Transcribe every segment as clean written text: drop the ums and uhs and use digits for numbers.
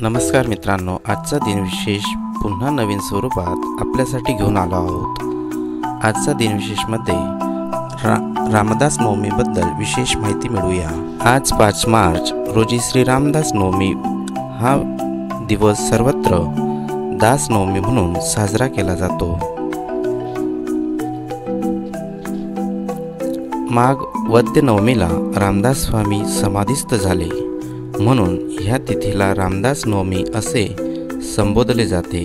नमस्कार मित्रांनो, आजचा दिनविशेष पुन्हा नवीन स्वरूपात आपल्यासाठी घेऊन आलो आहोत। आजचा दिनविशेषमध्ये रामदास नवमीबद्दल विशेष माहिती मिळूया। आज 5 मार्च रोजी श्री रामदास नवमी हा दिवस सर्वत्र दास नवमी म्हणून साजरा केला जातो। माघ वद्य नवमीला रामदास स्वामी समाधीस्थ झाले, म्हणून ह्या तिथीला रामदास नवमी असे संबोधले जाते।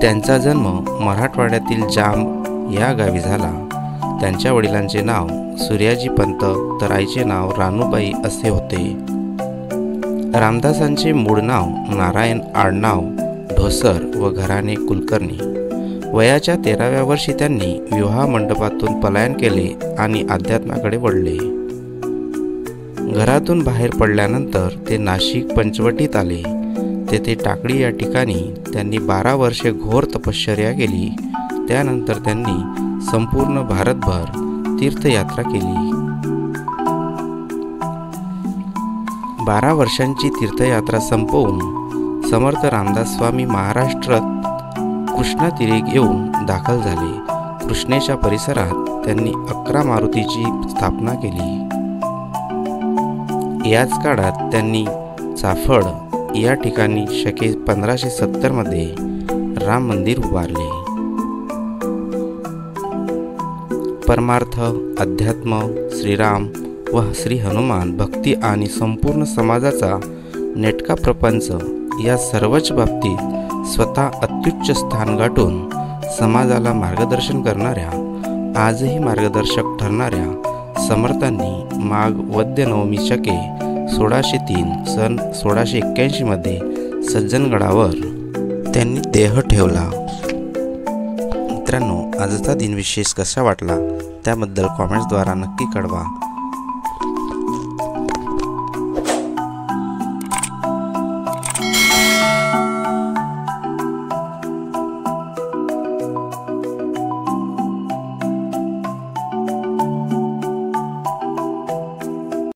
त्यांचा जन्म मराठवाड्यातील जांब या गावी झाला। त्यांच्या वडिलांचे नाव सूर्याजी पंत तर आईचे नाव रानूबाई असे होते। रामदासांचे मूळ नाव नारायण, आडनाव ढोसर व घराणे कुलकर्णी। वयाच्या 13व्या वर्षी त्यांनी विवाह मंडपातून पलायन केले आणि अध्यात्माकडे वळले। घरातून बाहेर पडल्यानंतर ते नाशिक पंचवटीत आले। तेथे टाकळी या ठिकाणी त्यांनी 12 वर्षे घोर तपश्चर्या केली। त्यानंतर त्यांनी संपूर्ण भारतभर तीर्थयात्रा केली। 12 वर्षांची तीर्थयात्रा संपवून समर्थ रामदास स्वामी महाराष्ट्रात कृष्णा तीरी येऊन दाखल झाले। कृष्णेच्या परिसरात त्यांनी 11 मारुतीची स्थापना केली। याच काळात त्यांनी चाफळ या ठिकाणी शके 1570 मध्ये राम मंदिर उभारले। परमार्थ, अध्यात्म, श्रीराम व श्री हनुमान, भक्ती आणि संपूर्ण समाजाचा नेटका प्रपंच या सर्वच बाबतीत स्वतः अत्युच्च स्थान गाठून समाजाला मार्गदर्शन करणाऱ्या, आजही मार्गदर्शक ठरणाऱ्या समर्थांनी माघ वद्य नवमी शके 1603 सन 1681 मध्ये सज्जनगडावर त्यांनी देह ठेवला। मित्रांनो, आजचा दिनविशेष कसा वाटला त्याबद्दल कॉमेंट्सद्वारा नक्की कळवा।